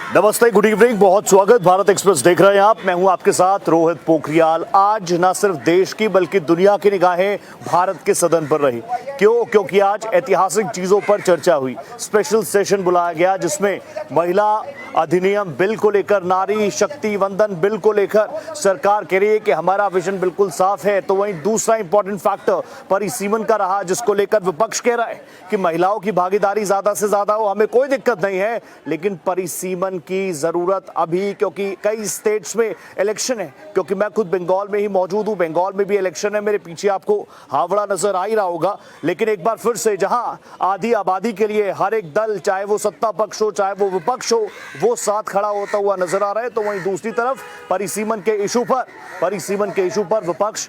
नमस्ते, good evening, बहुत स्वागत। भारत एक्सप्रेस देख रहे हैं आप। मैं हूं आपके साथ रोहित पोखरियाल। आज न सिर्फ देश की बल्कि दुनिया की निगाहें भारत के सदन पर रही। क्यों? क्योंकि आज ऐतिहासिक चीजों पर चर्चा हुई। स्पेशल सेशन बुलाया गया जिसमें महिला अधिनियम बिल को लेकर, नारी शक्ति वंदन बिल को लेकर सरकार कह रही है कि हमारा विजन बिल्कुल साफ है। तो वहीं दूसरा इंपॉर्टेंट फैक्टर परिसीमन का रहा, जिसको लेकर विपक्ष कह रहा है कि महिलाओं की भागीदारी ज्यादा से ज्यादा हो, हमें कोई दिक्कत नहीं है, लेकिन परिसीमन की जरूरत अभी, क्योंकि कई स्टेट्स में इलेक्शन है। क्योंकि मैं खुद बंगाल में ही मौजूद हूं, बंगाल में भी इलेक्शन है। मेरे पीछे आपको हावड़ा नजर आ ही रहा होगा। लेकिन एक बार फिर से जहां आधी आबादी के लिए हर एक दल, चाहे वो सत्ता पक्ष हो चाहे वो विपक्ष हो, वो साथ खड़ा होता हुआ नजर आ रहा है, तो वहीं दूसरी तरफ परिसीमन के इशू पर विपक्ष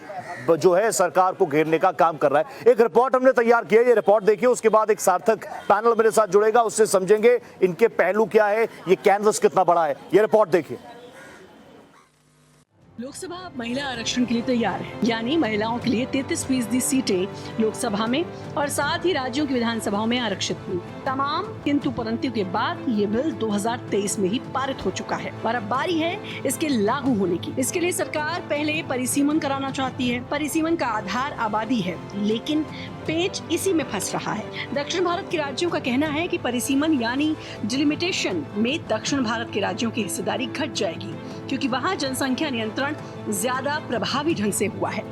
जो है सरकार को घेरने का काम कर रहा है। एक रिपोर्ट हमने तैयार किया, ये रिपोर्ट देखिए, उसके बाद एक सार्थक पैनल मेरे साथ जुड़ेगा, उससे समझेंगे इनके पहलू क्या है, ये कैनवस कितना बड़ा है। ये रिपोर्ट देखिए। लोकसभा अब महिला आरक्षण के लिए तैयार है, यानी महिलाओं के लिए 33% सीटें लोकसभा में और साथ ही राज्यों की विधानसभाओं में आरक्षित हुई। तमाम किंतु परंतु के बाद ये बिल 2023 में ही पारित हो चुका है और अब बारी है इसके लागू होने की। इसके लिए सरकार पहले परिसीमन कराना चाहती है। परिसीमन का आधार आबादी है, लेकिन पेच इसी में फंस रहा है। दक्षिण भारत के राज्यों का कहना है कि परिसीमन यानी डिलिमिटेशन में दक्षिण भारत के राज्यों की हिस्सेदारी घट जाएगी, क्योंकि वहाँ जनसंख्या नियंत्रण ज्यादा प्रभावी ढंग से हुआ है।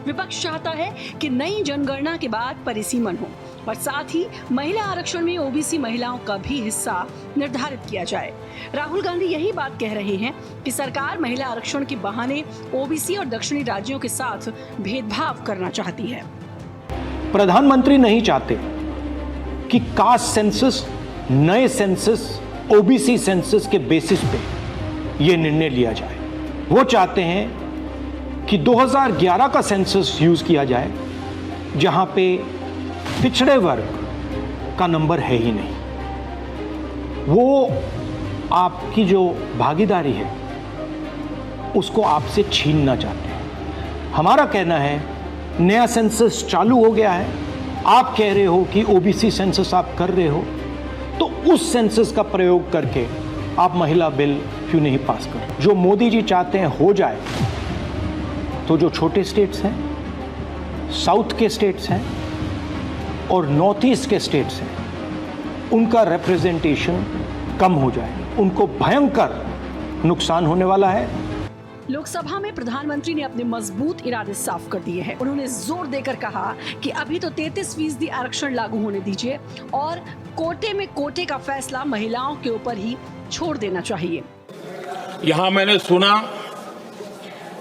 विपक्ष चाहता है कि नई जनगणना के बाद परिसीमन हो और साथ ही महिला आरक्षण में ओबीसी महिलाओं का भी हिस्सा निर्धारित किया जाए। राहुल गांधी यही बात कह रहे हैं कि सरकार महिला आरक्षण के बहाने ओबीसी और दक्षिणी राज्यों के साथ भेदभाव करना चाहती है। प्रधानमंत्री नहीं चाहते कि कास्ट सेंसस, नए सेंसस, ओबीसी सेंसस के बेसिस पे यह निर्णय लिया जाए। वो चाहते हैं कि 2011 का सेंसस यूज किया जाए, जहां पे पिछड़े वर्ग का नंबर है ही नहीं। वो आपकी जो भागीदारी है उसको आपसे छीनना चाहते हैं। हमारा कहना है नया सेंसस चालू हो गया है, आप कह रहे हो कि ओबीसी सेंसस आप कर रहे हो, तो उस सेंसस का प्रयोग करके आप महिला बिल क्यों नहीं पास करें? जो मोदी जी चाहते हैं हो जाए, तो जो छोटे स्टेट्स हैं, साउथ के स्टेट्स हैं और नॉर्थ ईस्ट के स्टेट्स हैं, उनका रिप्रेजेंटेशन कम हो जाए, उनको भयंकर नुकसान होने वाला है। लोकसभा में प्रधानमंत्री ने अपने मजबूत इरादे साफ कर दिए हैं। उन्होंने जोर देकर कहा कि अभी तो 33% आरक्षण लागू होने दीजिए और कोटे में कोटे का फैसला महिलाओं के ऊपर ही छोड़ देना चाहिए। यहाँ मैंने सुना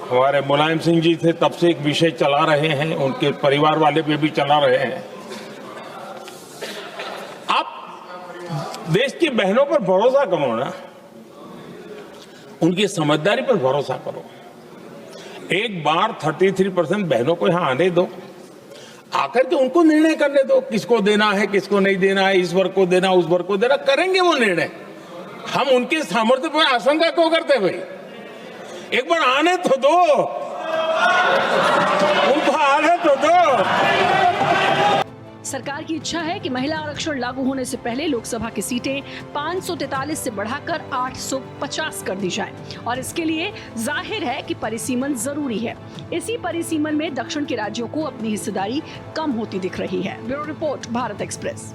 हमारे मुलायम सिंह जी थे, तब से एक विषय चला रहे हैं, उनके परिवार वाले भी चला रहे हैं। आप देश की बहनों पर भरोसा करो ना, उनकी समझदारी पर भरोसा करो। एक बार 33% बहनों को यहां आने दो, आकर के उनको निर्णय करने दो, किसको देना है किसको नहीं देना है, इस वर्ग को देना उस वर्ग को देना, करेंगे वो निर्णय। हम उनके सामर्थ्य पर आशंका क्यों करते भाई? एक बार आने तो दो, उनको आने तो दो। सरकार की इच्छा है कि महिला आरक्षण लागू होने से पहले लोकसभा की सीटें 543 से बढ़ाकर 850 कर दी जाए और इसके लिए जाहिर है कि परिसीमन जरूरी है। इसी परिसीमन में दक्षिण के राज्यों को अपनी हिस्सेदारी कम होती दिख रही है। Bureau report, Bharat express.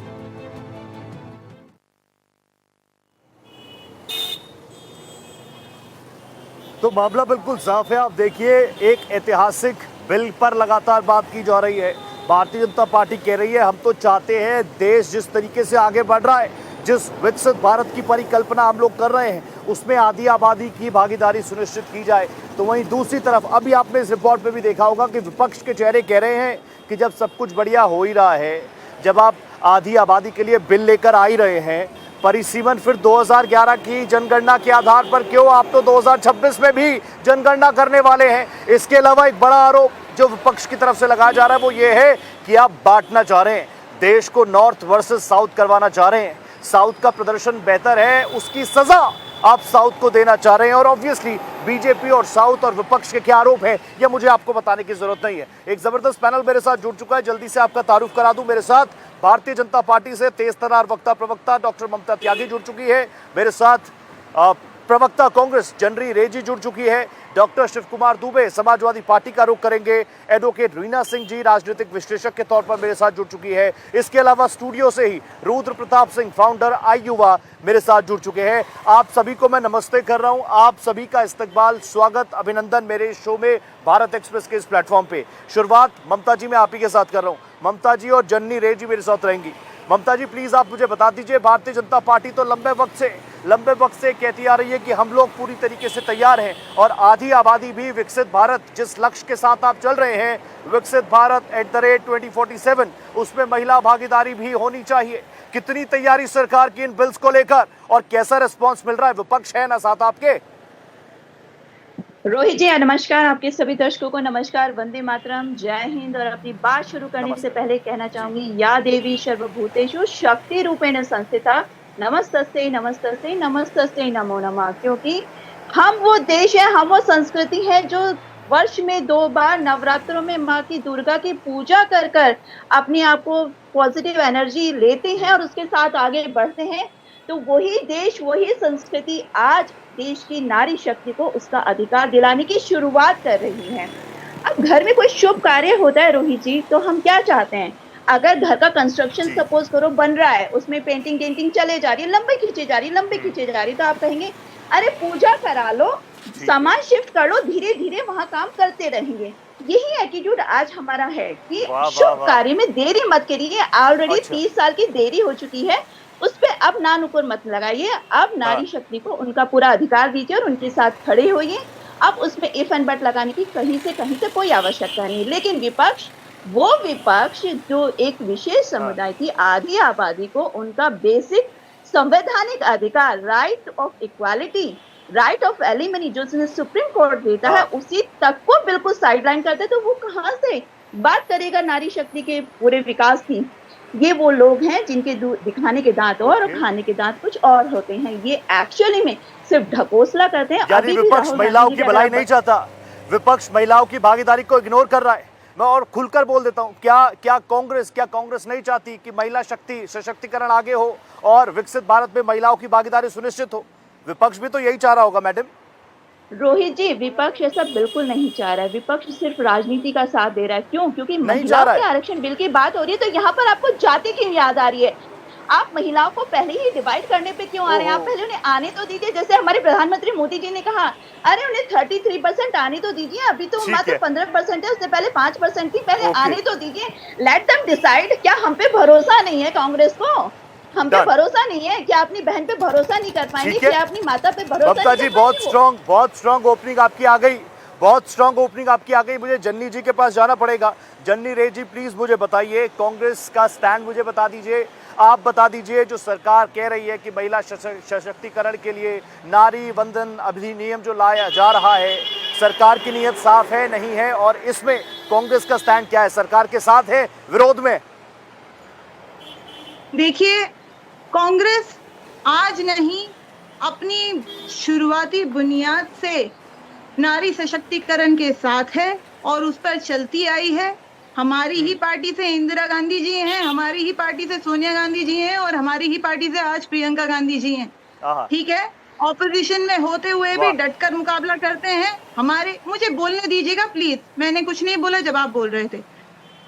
तो मामला बिल्कुल साफ है। आप देखिए, एक ऐतिहासिक बिल पर लगातार बात की जा रही है। भारतीय जनता पार्टी कह रही है हम तो चाहते हैं देश जिस तरीके से आगे बढ़ रहा है, जिस विकसित भारत की परिकल्पना हम लोग कर रहे हैं, उसमें आधी आबादी की भागीदारी सुनिश्चित की जाए। तो वहीं दूसरी तरफ अभी आपने इस रिपोर्ट में भी देखा होगा कि विपक्ष के चेहरे कह रहे हैं कि जब सब कुछ बढ़िया हो ही रहा है, जब आप आधी आबादी के लिए बिल लेकर आ ही रहे हैं, परिसीमन फिर 2011 की जनगणना के आधार पर क्यों? आप तो 2026 में भी जनगणना करने वाले हैं। इसके अलावा एक बड़ा आरोप जो विपक्ष की तरफ से लगाया जा रहा है वो ये है कि आप बांटना चाह रहे हैं, देश को नॉर्थ वर्सेस साउथ करवाना चाह रहे हैं। साउथ का प्रदर्शन बेहतर है, उसकी सजा आप साउथ को देना चाह रहे हैं। और ऑब्वियसली बीजेपी और साउथ और विपक्ष के क्या आरोप हैं यह मुझे आपको बताने की जरूरत नहीं है। एक जबरदस्त पैनल मेरे साथ जुड़ चुका है, जल्दी से आपका तारुफ करा दूं। मेरे साथ भारतीय जनता पार्टी से तेज तर्रार वक्ता प्रवक्ता डॉक्टर ममता त्यागी जुड़ चुकी है। मेरे साथ प्रवक्ता कांग्रेस जनरी रेजी जुड़ चुकी है। डॉक्टर शिव कुमार दुबे समाजवादी पार्टी का रुख करेंगे। एडवोकेट रीना सिंह जी राजनीतिक विश्लेषक के तौर पर मेरे साथ जुड़ चुकी है। इसके अलावा स्टूडियो से ही रुद्र प्रताप सिंह फाउंडर आई युवा मेरे साथ जुड़ चुके हैं। आप सभी को मैं नमस्ते कर रहा हूं। आप सभी का इस्तकबाल, स्वागत, अभिनंदन मेरे शो में भारत एक्सप्रेस के इस प्लेटफॉर्म पे। शुरुआत ममता जी मैं आप ही के साथ कर रहा हूं। ममता जी और जननी रे जी मेरे साथ रहेंगी। ममता जी प्लीज आप मुझे बता दीजिए, भारतीय जनता पार्टी तो लंबे वक्त से कहती आ रही है कि हम लोग पूरी तरीके से तैयार हैं और आधी आबादी भी विकसित भारत, जिस लक्ष्य के साथ आप चल रहे हैं, विकसित भारत @2047, उसमें महिला भागीदारी भी होनी चाहिए। कितनी तैयारी सरकार की इन बिल्स को लेकर और कैसा रिस्पॉन्स मिल रहा है? विपक्ष है ना साथ आपके? रोहित जी नमस्कार, आपके सभी दर्शकों को नमस्कार, वंदे मातरम, जय हिंद। और अपनी बात शुरू करने से पहले कहना चाहूंगी, या देवी सर्वभूतेषु शक्ति रूपेण संस्थिता, नमस्तस्यै नमस्तस्यै नमस्तस्यै नमो नमः। क्योंकि हम वो देश है, हम वो संस्कृति है जो वर्ष में 2 बार नवरात्रों में माँ की दुर्गा की पूजा कर कर अपने आप को पॉजिटिव एनर्जी लेते हैं और उसके साथ आगे बढ़ते हैं। तो वही देश, वही संस्कृति आज देश की नारी शक्ति को उसका अधिकार दिलाने की शुरुआत कर रही है। अब घर में कोई शुभ कार्य होता है रोहित जी, तो हम क्या चाहते हैं? अगर घर का कंस्ट्रक्शन सपोज करो बन रहा है, उसमें पेंटिंग डेंटिंग चले जा रही है, लंबे खींचे जा रही, तो आप कहेंगे अरे पूजा करा लो, सामान शिफ्ट कर लो, धीरे धीरे वहां काम करते रहेंगे। यही एटीट्यूड आज हमारा है कि शुभ कार्य में देरी मत करिए। ऑलरेडी 30 साल की देरी हो चुकी है, उस पे अब ना नुकुर मत लगाइए। अब नारी शक्ति को उनका पूरा अधिकार दीजिए और उनके साथ खड़े होइए। अब उसमें इफ एंड बट लगाने की कहीं से कोई आवश्यकता नहीं। लेकिन विपक्ष, वो विपक्ष जो एक विशेष समुदाय की आधी आबादी को उनका बेसिक संवैधानिक अधिकार, right of equality, right of alimony जो सुप्रीम कोर्ट देता है, उसी तक को बिल्कुल साइडलाइन करते, तो वो कहां से बात करेगा नारी शक्ति के पूरे विकास की? ये वो लोग हैं जिनके दिखाने के दांत और खाने के दांत कुछ और होते हैं। ये एक्चुअली में सिर्फ ढकोसला करते हैं। यानी विपक्ष महिलाओं की भलाई नहीं चाहता, विपक्ष महिलाओं की भागीदारी को इग्नोर कर रहा है। मैं और खुलकर बोल देता हूं, क्या कांग्रेस नहीं चाहती कि महिला शक्ति सशक्तिकरण आगे हो और विकसित भारत में महिलाओं की भागीदारी सुनिश्चित हो? विपक्ष भी तो यही चाह रहा होगा मैडम। रोहित जी, विपक्ष ऐसा बिल्कुल नहीं चाह रहा है। विपक्ष सिर्फ राजनीति का साथ दे रहा है। क्यों? क्योंकि महिलाओं के आरक्षण बिल की बात हो रही है, तो यहाँ पर आपको जाति क्यों याद आ रही है? आप महिलाओं को पहले ही डिवाइड करने पे क्यों आ रहे हैं? आप पहले उन्हें आने तो दीजिए। जैसे हमारे प्रधानमंत्री मोदी जी ने कहा, अरे उन्हें 33% आने तो दीजिए। अभी तो मात्र 15% है, उससे पहले 5% थी। पहले आने तो दीजिए, लेट देम डिसाइड। क्या हम पे भरोसा नहीं है कांग्रेस को? हम पे भरोसा नहीं है? क्या अपनी बहन पे भरोसा नहीं कर पाएंगे? क्या अपनी माता पे भरोसा नहीं कर पाएंगे? बहुत स्ट्रॉन्ग ओपनिंग आपकी आ गई। मुझे जन्नी जी के पास जाना पड़ेगा। जन्नी रे जी प्लीज मुझे बताइए, कांग्रेस का स्टैंड मुझे बता दीजिए। आप बता दीजिए, जो सरकार कह रही है कि महिला सशक्तिकरण के लिए नारी वंदन अधिनियम जो लाया जा रहा है, सरकार की नीयत साफ है नहीं है? और इसमें कांग्रेस का स्टैंड क्या है? सरकार के साथ है, विरोध में? देखिए, कांग्रेस आज नहीं, अपनी शुरुआती बुनियाद से नारी सशक्तिकरण के साथ है और उस पर चलती आई है। हमारी ही पार्टी से इंदिरा गांधी जी हैं, हमारी ही पार्टी से सोनिया गांधी जी हैं और हमारी ही पार्टी से आज प्रियंका गांधी जी हैं। ठीक है, ऑपोजिशन में होते हुए भी डटकर मुकाबला करते हैं। मुझे बोलने दीजिएगा प्लीज, मैंने कुछ नहीं बोला जब आप बोल रहे थे।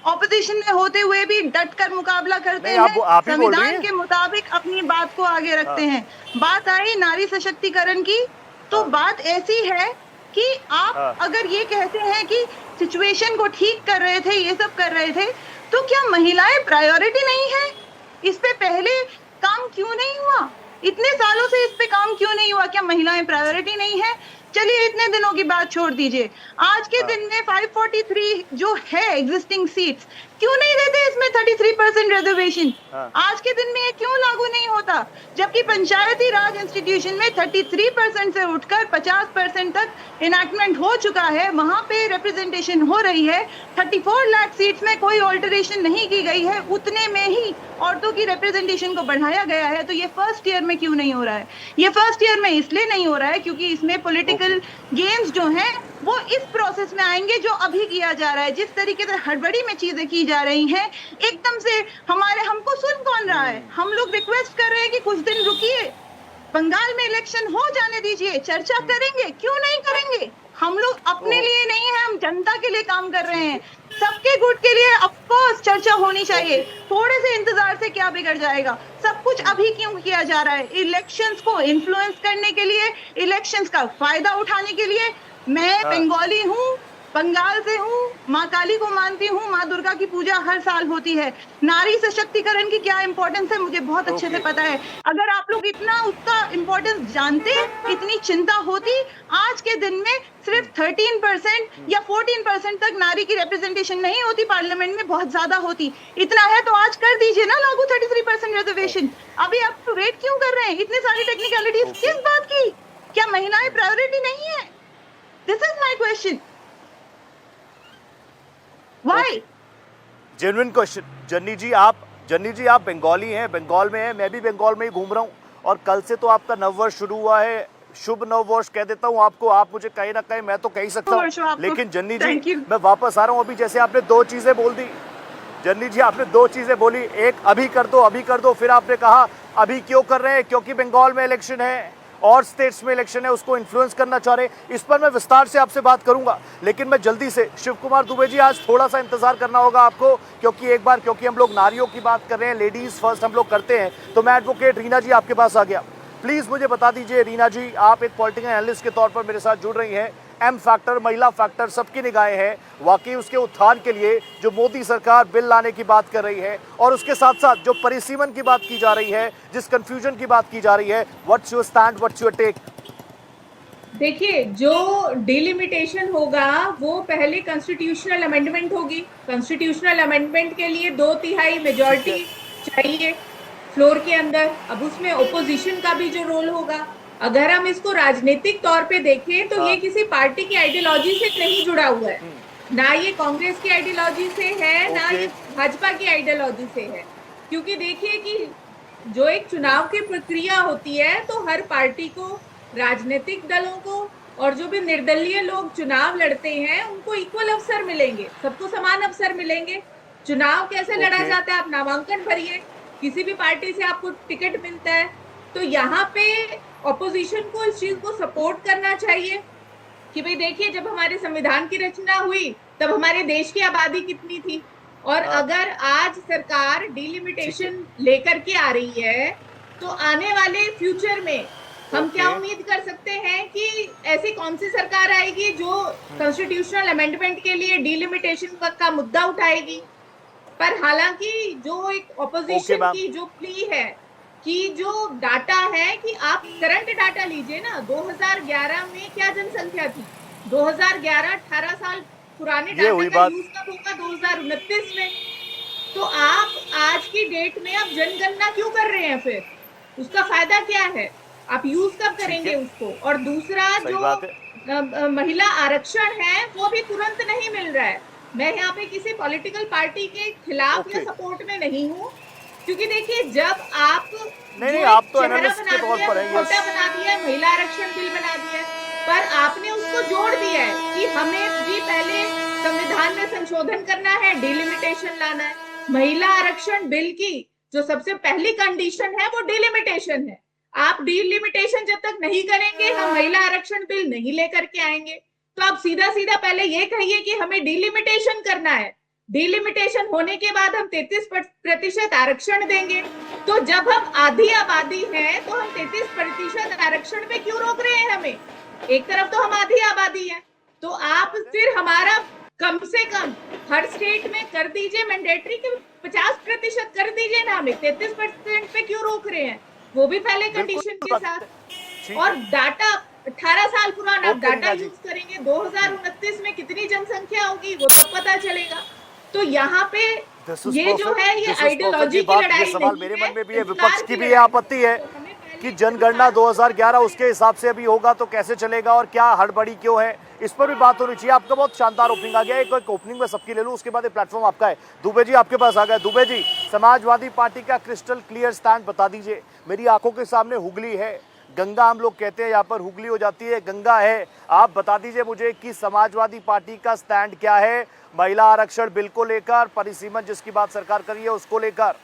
ऑपोजिशन में होते हुए भी डटकर मुकाबला करते हैं, संविधान के मुताबिक अपनी बात को आगे रखते हैं। बात आई नारी सशक्तिकरण की, तो बात ऐसी है कि आप अगर ये कहते हैं कि सिचुएशन को ठीक कर रहे थे, ये सब कर रहे थे, तो क्या महिलाएं प्रायोरिटी नहीं है? इस पे पहले काम क्यों नहीं हुआ? इतने सालों से इस पे काम क्यों नहीं हुआ? क्या महिलाएं प्रायोरिटी नहीं है? चलिए इतने दिनों की बात छोड़ दीजिए, आज के दिन में 543 जो है एग्जिस्टिंग सीट्स, क्यों नहीं देते इसमें 33% रिजर्वेशन? आज के दिन में ये क्यों लागू नहीं होता? जबकि पंचायती राज इंस्टीट्यूशन में 33% से उठकर 50% तक इनैक्टमेंट हो चुका है, वहां पे रिप्रेजेंटेशन हो रही है। 34 लाख सीट्स में कोई ऑल्टरेशन नहीं की गई है, उतने में ही औरतों की रिप्रेजेंटेशन को बढ़ाया गया है। तो ये फर्स्ट ईयर में क्यों नहीं हो रहा है? ये फर्स्ट ईयर में इसलिए नहीं हो रहा है क्योंकि इसमें पॉलिटिकल गेम्स जो हैं वो इस प्रोसेस में आएंगे जो अभी किया जा रहा है। जिस तरीके से हड़बड़ी में चीजें की जा रही हैं, एकदम से हमको सुन कौन रहा है? हम लोग रिक्वेस्ट कर रहे हैं कि कुछ दिन रुकिए, बंगाल में इलेक्शन हो जाने दीजिए, चर्चा करेंगे, क्यों नहीं करेंगे। हम लोग अपने लिए नहीं है, हम जनता के लिए काम कर रहे हैं, सबके गुट के लिए। ऑफ कोर्स चर्चा होनी चाहिए, थोड़े से इंतजार से क्या बिगड़ जाएगा। सब कुछ अभी क्यों किया जा रहा है? इलेक्शंस को इन्फ्लुएंस करने के लिए, इलेक्शंस का फायदा उठाने के लिए। मैं बंगाली हूँ, बंगाल से हूँ, माँ काली को मानती हूँ, माँ दुर्गा की पूजा हर साल होती है। नारी सशक्तिकरण की क्या इंपॉर्टेंस है मुझे बहुत अच्छे से पता है। अगर आप लोग इतना उसका इंपॉर्टेंस जानते, इतनी चिंता होती, आज के दिन में सिर्फ 13% या 14% तक नारी की रिप्रेजेंटेशन नहीं होती पार्लियामेंट में, बहुत ज्यादा होती। इतना है तो आज कर दीजिए ना लागू 33% रिजर्वेशन। अभी आप वेट क्यों कर रहे हैं? इतने सारी टेक्निकलिटीज किस बात की? क्या महिलाएं प्रायोरिटी नहीं है? This is my question. Why? Genuine question. जन्नी जी आप बंगाली हैं, बंगाल में हैं, मैं भी बंगाल में ही घूम रहा हूँ और कल से तो आपका नववर्ष शुरू हुआ है। शुभ नववर्ष कह देता हूँ आपको, आप मुझे कहीं ना कहीं मैं तो कह ही सकता हूँ। लेकिन जन्नी जी मैं वापस आ रहा हूँ। अभी जैसे आपने दो चीजें बोल दी, जन्नी जी आपने दो चीजें बोली, एक अभी कर दो, फिर आपने कहा अभी क्यों कर रहे हैं, क्योंकि बंगाल में इलेक्शन है और स्टेट्स में इलेक्शन है, उसको इन्फ्लुएंस करना चाह रहे हैं। इस पर मैं विस्तार से आपसे बात करूंगा, लेकिन मैं जल्दी से शिव कुमार दुबे जी आज थोड़ा सा इंतजार करना होगा आपको, क्योंकि हम लोग नारियों की बात कर रहे हैं, लेडीज फर्स्ट हम लोग करते हैं। तो मैं एडवोकेट रीना जी आपके पास आ गया। प्लीज मुझे बता दीजिए रीना जी, आप एक पॉलिटिकल एनालिस्ट के तौर पर मेरे साथ जुड़ रही हैं। एम फैक्टर, महिला फैक्टर सबकी निगाहें हैं वाकई उसके उत्थान के लिए जो मोदी सरकार बिल लाने की बात कर रही है, और उसके साथ साथ जो परिसीमन की बात की जा रही है, जिस कंफ्यूजन की बात की जा रही है। What's your stand, what's your take? देखिए, जो डिलिमिटेशन होगा वो पहले कॉन्स्टिट्यूशनल अमेंडमेंट होगी। कॉन्स्टिट्यूशनल अमेंडमेंट के लिए 2/3 मेजॉरिटी चाहिए फ्लोर के अंदर। अब उसमें ओपोजिशन का भी जो रोल होगा, अगर हम इसको राजनीतिक तौर पे देखें तो ये किसी पार्टी की आइडियोलॉजी से नहीं जुड़ा हुआ है, ना ये कांग्रेस की आइडियोलॉजी से है, ना ये भाजपा की आइडियोलॉजी से है। क्योंकि देखिए कि जो एक चुनाव की प्रक्रिया होती है तो हर पार्टी को, राजनीतिक दलों को और जो भी निर्दलीय लोग चुनाव लड़ते हैं उनको इक्वल अवसर मिलेंगे, सबको समान अवसर मिलेंगे। चुनाव कैसे लड़ा जाता है? आप नामांकन भरिए, किसी भी पार्टी से आपको टिकट मिलता है, तो यहाँ पे ऑपोजिशन को इस चीज को सपोर्ट करना चाहिए कि भाई देखिए, जब हमारे संविधान की रचना हुई तब हमारे देश की आबादी कितनी थी, और अगर आज सरकार डिलिमिटेशन लेकर के आ रही है तो आने वाले फ्यूचर में हम क्या उम्मीद कर सकते हैं कि ऐसी कौन सी सरकार आएगी जो कॉन्स्टिट्यूशनल अमेंडमेंट के लिए डिलिमिटेशन का मुद्दा उठाएगी। पर हालांकि जो एक ऑपोजिशन की जो प्ली है कि जो डाटा है कि आप करंट डाटा लीजिए ना, 2011 में क्या जनसंख्या थी, 2011 18 साल पुराने डाटा का यूज कब होगा? 2029 में। तो आप आज की डेट में अब जनगणना क्यों कर रहे हैं? फिर उसका फायदा क्या है? आप यूज कब करेंगे उसको? और दूसरा जो महिला आरक्षण है वो भी तुरंत नहीं मिल रहा है। मैं यहाँ पे किसी पॉलिटिकल पार्टी के खिलाफ या सपोर्ट में नहीं हूँ, क्योंकि देखिए जब आप आप तो एनालिस्ट के तौर पर हैं, कोटा बना दिया है, महिला आरक्षण बिल बना दिया है, पर आपने उसको जोड़ दिया है कि हमें भी पहले संविधान में संशोधन करना है, डिलिमिटेशन लाना है। महिला आरक्षण बिल की जो सबसे पहली कंडीशन है वो डिलिमिटेशन है। आप डिलिमिटेशन जब तक नहीं करेंगे हम महिला आरक्षण बिल नहीं लेकर के आएंगे। तो आप सीधा सीधा पहले ये कहिए कि हमें डिलिमिटेशन करना है, डिलिमिटेशन होने के बाद हम 33% आरक्षण देंगे। तो जब हम आधी आबादी है तो हम 33% आरक्षण पे क्यों रोक रहे हैं? हमें एक तरफ तो हम आधी आबादी है, तो आप फिर हमारा कम से कम हर स्टेट में कर दीजिए मैंडेटरी के 50% कर दीजिए ना, हमें 33% पे क्यों रोक रहे हैं? वो भी पहले कंडीशन के साथ। और डाटा 18 साल पुराना आप डाटा यूज करेंगे, 2029 में कितनी जनसंख्या होगी वो सब पता चलेगा। तो यहाँ पे ये जो है ये आइडियोलॉजी की लड़ाई नहीं है, मेरे मन में भी है, विपक्ष की भी ये आपत्ति है कि जनगणना 2011 उसके हिसाब से अभी होगा तो कैसे चलेगा और क्या हड़बड़ी क्यों है, इस पर भी बात होनी चाहिए। आपका बहुत शानदार ओपनिंग आ गया, एक ओपनिंग में सबकी ले लूं, उसके बाद प्लेटफॉर्म आपका है। दुबे जी आपके पास आ गया। दुबे जी, समाजवादी पार्टी का क्रिस्टल क्लियर स्टैंड बता दीजिए। मेरी आंखों के सामने हुगली है, गंगा हम लोग कहते हैं, यहाँ पर हुगली हो जाती है, गंगा है। आप बता दीजिए मुझे कि समाजवादी पार्टी का स्टैंड क्या है महिला आरक्षण बिल को लेकर, परिसीमन जिसकी बात सरकार करी है उसको लेकर।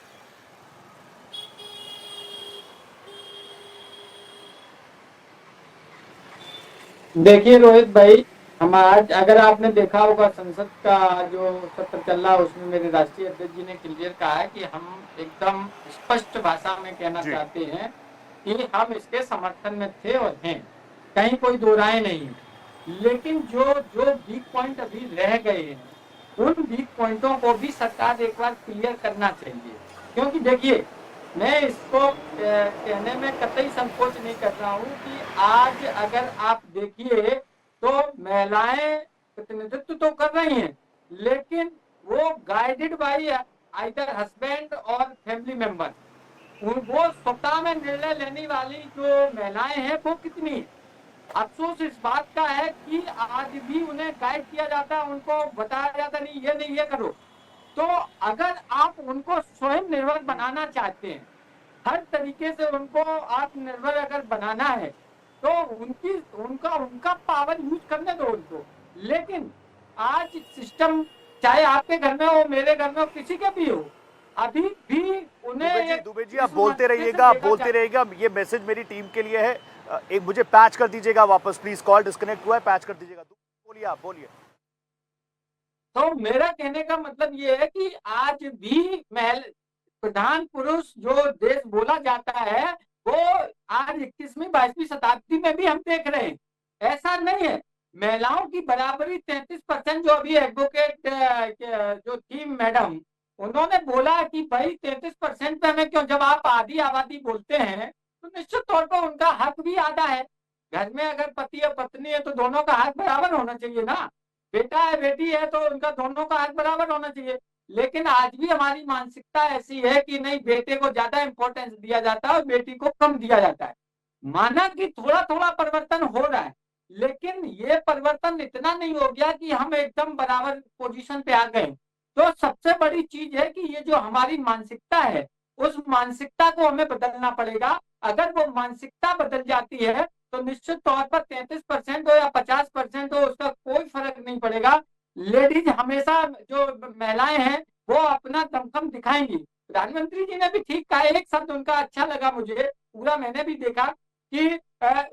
देखिए रोहित भाई, हम आज अगर आपने देखा होगा संसद का जो सत्र चल रहा है उसमें मेरे राष्ट्रीय अध्यक्ष जी ने क्लियर कहा है कि हम एकदम स्पष्ट भाषा में कहना चाहते हैं कि हम इसके समर्थन में थे और हैं, कहीं कोई दो राय नहीं है। लेकिन जो जो वीक पॉइंट अभी रह गए हैं उन वीक पॉइंटों को भी सरकार एक बार क्लियर करना चाहिए, क्योंकि देखिए मैं इसको कहने में कतई संकोच नहीं कर रहा हूँ कि आज अगर आप देखिए तो महिलाएं प्रतिनिधित्व तो कर रही हैं, लेकिन वो गाइडेड बाय आइदर हस्बैंड और फैमिली मेंबर, वो स्वतः में निर्णय लेने वाली जो महिलाएं हैं वो कितनी है। अफसोस इस बात का है कि आज भी उन्हें गाइड किया जाता है, उनको बताया जाता नहीं ये करो। तो अगर आप उनको स्वयं निर्भर बनाना चाहते हैं, हर तरीके से उनको आत्मनिर्भर अगर बनाना है तो उनका पावर यूज करने दो उनको। लेकिन आज सिस्टम चाहे आपके घर में हो, मेरे घर में हो, किसी के भी हो, अभी भी उन्हें दुबे जी आप बोलते रहिएगा, ये मैसेज मेरी टीम के लिए है। एक मुझे पैच कर दीजिएगा वापस प्लीज, कॉल डिस्कनेक्ट हुआ है, पैच कर दीजिएगा। बोलिए आप बोलिए। तो मेरा कहने का मतलब ये है कि आज भी प्रधान पुरुष जो देश बोला जाता है वो आज 21वीं 22वीं शताब्दी में भी हम देख रहे हैं। ऐसा नहीं है, महिलाओं की बराबरी 33% जो अभी एडवोकेट जो थी मैडम, उन्होंने बोला कि भाई 33% पे हमें क्यों, जब आप आधी आबादी बोलते हैं तो निश्चित तौर पर उनका हक भी आधा है। घर में अगर पति और पत्नी है तो दोनों का हक बराबर होना चाहिए ना, बेटा है बेटी है तो उनका दोनों का हक बराबर होना चाहिए। लेकिन आज भी हमारी मानसिकता ऐसी है कि नहीं, बेटे को ज्यादा इंपॉर्टेंस दिया जाता है और बेटी को कम दिया जाता है। माना कि थोड़ा थोड़ा परिवर्तन हो रहा है, लेकिन ये परिवर्तन इतना नहीं हो गया कि हम एकदम बराबर पोजीशन पे आ गए। तो सबसे बड़ी चीज है कि ये जो हमारी मानसिकता है उस मानसिकता को हमें बदलना पड़ेगा। अगर वो मानसिकता बदल जाती है तो निश्चित तौर पर 33% हो या 50% हो उसका कोई फर्क नहीं पड़ेगा। लेडीज हमेशा, जो महिलाएं हैं वो अपना दमखम दिखाएंगी। प्रधानमंत्री जी ने भी ठीक कहा, एक शब्द उनका अच्छा लगा मुझे, पूरा मैंने भी देखा कि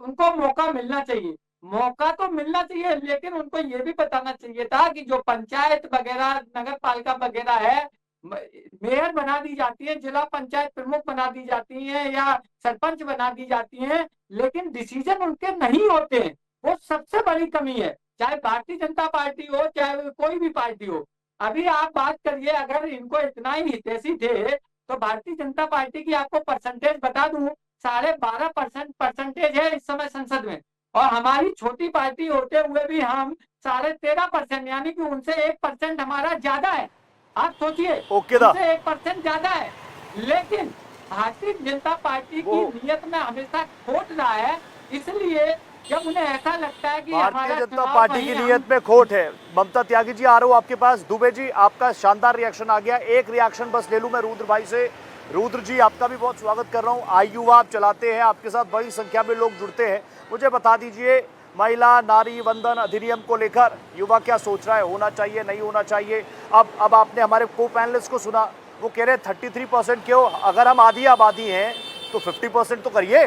उनको मौका मिलना चाहिए। मौका तो मिलना चाहिए, लेकिन उनको ये भी बताना चाहिए था कि जो पंचायत वगैरह नगर पालिका वगैरह है, मेयर बना दी जाती है, जिला पंचायत प्रमुख बना दी जाती है या सरपंच बना दी जाती है, लेकिन डिसीजन उनके नहीं होते हैं। वो सबसे बड़ी कमी है, चाहे भारतीय जनता पार्टी हो चाहे कोई भी पार्टी हो। अभी आप बात करिए, अगर इनको इतना ही हितैषी थे तो भारतीय जनता पार्टी की आपको परसेंटेज बता दूं, 12.5% परसेंटेज है इस समय संसद में, और हमारी छोटी पार्टी होते हुए भी हम 13.5%, यानी कि उनसे 1% हमारा ज्यादा है। आप सोचिए, उनसे 1% ज्यादा है, लेकिन भारतीय जनता पार्टी की नीयत में हमेशा खोट रहा है। इसलिए जब उन्हें ऐसा लगता है कि भारतीय जनता पार्टी की नीयत में खोट है। ममता त्यागी जी आ रहा हूं आपके पास। दुबे जी आपका शानदार रिएक्शन आ गया, एक रिएक्शन बस ले लूं मैं रुद्र भाई से। रुद्र जी आपका भी बहुत स्वागत कर रहा हूं। आईयुवा आप चलाते हैं, आपके साथ बड़ी संख्या में लोग जुड़ते हैं। मुझे बता दीजिए, महिला नारी वंदन अधिनियम को लेकर युवा क्या सोच रहा है, होना चाहिए नहीं होना चाहिए? अब आपने हमारे को पैनलिस्ट को सुना, वो कह रहे 33% क्यों, अगर हम आधी आबादी हैं तो 50% तो करिए।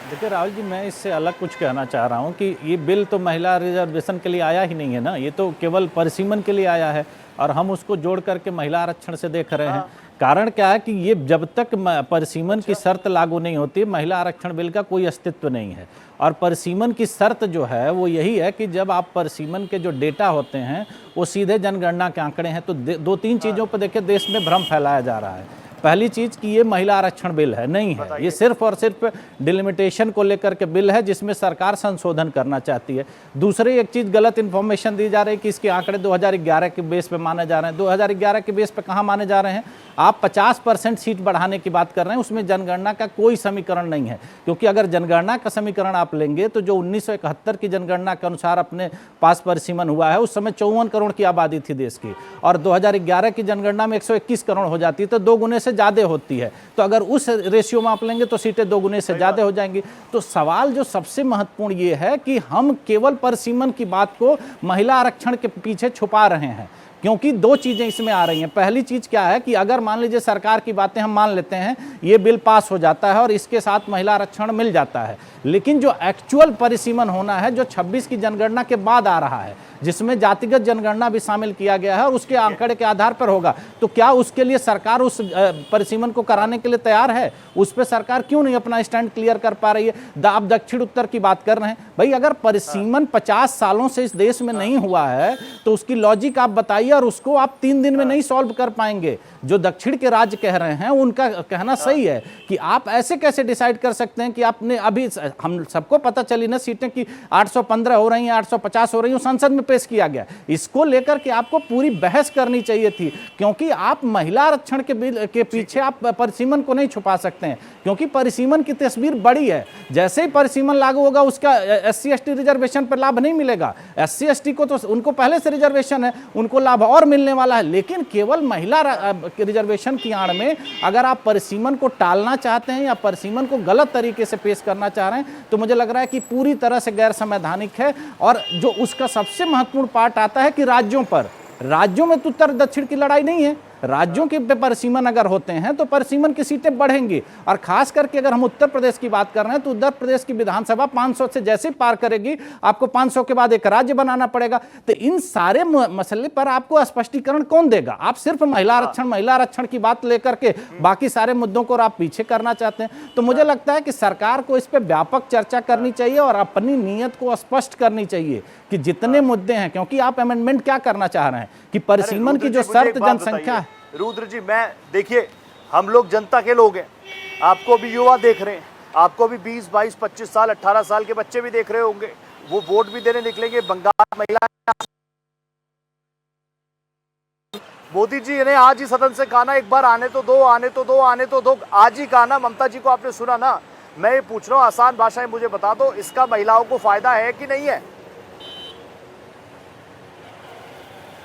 देखिए राहुल जी, मैं इससे अलग कुछ कहना चाह रहा हूँ कि ये बिल तो महिला रिजर्वेशन के लिए आया ही नहीं है ना, ये तो केवल परिसीमन के लिए आया है और हम उसको जोड़ करके महिला आरक्षण से देख रहे हैं। कारण क्या है कि ये जब तक परिसीमन की शर्त लागू नहीं होती, महिला आरक्षण बिल का कोई अस्तित्व नहीं है। और परिसीमन की शर्त जो है वो यही है कि जब आप परिसीमन के जो डेटा होते हैं वो सीधे जनगणना के आंकड़े हैं। तो दो तीन चीज़ों पर देखिए देश में भ्रम फैलाया जा रहा है। पहली चीज़ कि ये महिला आरक्षण बिल है, नहीं है, ये सिर्फ और सिर्फ डिलिमिटेशन को लेकर के बिल है जिसमें सरकार संशोधन करना चाहती है। दूसरी एक चीज़ गलत इन्फॉर्मेशन दी जा रही है कि इसके आंकड़े 2011 के बेस पे माने जा रहे हैं। 2011 के बेस पे कहाँ माने जा रहे हैं? आप 50% सीट बढ़ाने की बात कर रहे हैं, उसमें जनगणना का कोई समीकरण नहीं है। क्योंकि अगर जनगणना का समीकरण आप लेंगे तो जो 1971 की जनगणना के अनुसार अपने पास परिसीमन हुआ है, उस समय 54 करोड़ की आबादी थी देश की, और 2011 की जनगणना में 121 करोड़ हो जाती है, तो 2 गुने से ज़्यादा होती है। तो अगर उस रेशियो में आप लेंगे तो सीटें 2 गुने से ज़्यादा हो जाएंगी। तो सवाल जो सबसे महत्वपूर्ण ये है कि हम केवल परिसीमन की बात को महिला आरक्षण के पीछे छुपा रहे हैं, क्योंकि 2 चीज़ें इसमें आ रही हैं। पहली चीज़ क्या है कि अगर मान लीजिए सरकार की बातें हम मान लेते हैं, ये बिल पास हो जाता है और इसके साथ महिला आरक्षण मिल जाता है, लेकिन जो एक्चुअल परिसीमन होना है, जो 26 की जनगणना के बाद आ रहा है, जिसमें जातिगत जनगणना भी शामिल किया गया है और उसके आंकड़े के आधार पर होगा, तो क्या उसके लिए सरकार उस परिसीमन को कराने के लिए तैयार है? उस पर सरकार क्यों नहीं अपना स्टैंड क्लियर कर पा रही है? आप दक्षिण उत्तर की बात कर रहे हैं भाई, अगर परिसीमन 50 सालों से इस देश में नहीं हुआ है तो उसकी लॉजिक आप बताइए, और उसको आप 3 दिन में नहीं सॉल्व कर पाएंगे। जो दक्षिण के राज्य कह रहे हैं उनका कहना सही है कि आप ऐसे कैसे डिसाइड कर सकते हैं कि आपने अभी, हम सबको पता चली ना सीटें कि 815 हो रही हैं, 850 हो रही हैं, संसद में पेश किया गया। इसको लेकर के आपको पूरी बहस करनी चाहिए थी, क्योंकि आप महिला आरक्षण के बिल के पीछे आप परिसीमन को नहीं छुपा सकते हैं, क्योंकि परिसीमन की तस्वीर बड़ी है। जैसे ही परिसीमन लागू होगा उसका SC ST रिजर्वेशन पर लाभ नहीं मिलेगा। SC ST को तो उनको पहले से रिजर्वेशन है, उनको लाभ और मिलने वाला है, लेकिन केवल महिला रिजर्वेशन की आड़ में अगर आप परिसीमन को टालना चाहते हैं या परिसीमन को गलत तरीके से पेश करना चाह रहे हैं, तो मुझे लग रहा है कि पूरी तरह से गैर संवैधानिक है। और जो उसका सबसे महत्वपूर्ण पार्ट आता है कि राज्यों में तो उत्तर दक्षिण की लड़ाई नहीं है। राज्यों के परिसीमन अगर होते हैं तो परिसीमन की सीटें बढ़ेंगी, और खास करके अगर हम उत्तर प्रदेश की बात कर रहे हैं तो उत्तर प्रदेश की विधानसभा 500 से जैसे पार करेगी, आपको 500 के बाद एक राज्य बनाना पड़ेगा। तो इन सारे मसले पर आपको स्पष्टीकरण कौन देगा? आप सिर्फ महिला आरक्षण की बात लेकर के बाकी सारे मुद्दों को आप पीछे करना चाहते हैं। तो मुझे लगता है कि सरकार को इस पर व्यापक चर्चा करनी चाहिए और अपनी नीयत को स्पष्ट करनी चाहिए कि जितने मुद्दे हैं, क्योंकि आप अमेंडमेंट क्या करना चाह रहे हैं कि परिसीमन की जो शर्त जनसंख्या है। रुद्र जी, मैं देखिए, हम लोग जनता के लोग हैं, आपको भी युवा देख रहे हैं, आपको भी 20, 22, 25 साल, 18 साल के बच्चे भी देख रहे होंगे, वो वोट भी देने निकलेंगे। बंगाल महिला मोदी जी ने आज ही सदन से कहा ना, एक बार आने तो दो, आने तो दो, आने तो दो, आज ही कहा ना। ममता जी को आपने सुना ना? मैं ये पूछ रहा हूँ, आसान भाषा में मुझे बता दो, इसका महिलाओं को फायदा है कि नहीं है?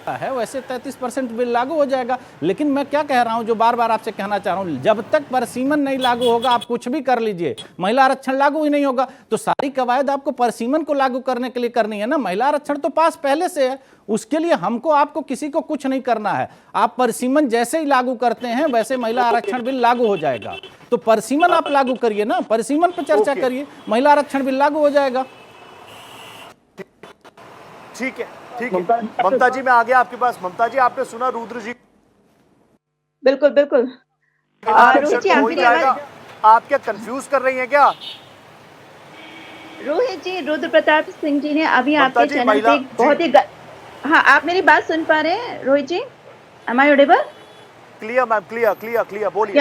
है वैसे 33% बिल लागू हो जाएगा, लेकिन मैं क्या कह रहा हूं, जो बार बार आपसे कहना चाह रहा हूं, जब तक परिसीमन नहीं लागू होगा आप कुछ भी कर लीजिए, महिला आरक्षण लागू ही नहीं होगा। तो सारी कवायद आपको परिसीमन को लागू करने के लिए करनी है ना। महिला आरक्षण तो पास पहले से है, उसके लिए हमको आपको किसी को कुछ नहीं करना है। आप परिसीमन जैसे ही लागू करते हैं वैसे महिला आरक्षण बिल लागू हो जाएगा। तो परिसीमन आप लागू करिए ना, परिसीमन पर चर्चा करिए, महिला आरक्षण बिल लागू हो जाएगा। ठीक है, ठीक है। ममता जी, मैं आ गया आपके पास। ममता जी, आपने सुना रुद्र जी? बिल्कुल बिल्कुल। रोहित जी, हो जाएगा, आप क्या कंफ्यूज कर रही हैं क्या? रोहित जी, रुद्र प्रताप सिंह जी ने अभी आपके चैनल पे बहुत ही हाँ, आप मेरी बात सुन पा रहे हैं रोहित जी? Am I audible? Clear ma'am, clear, बोलिए।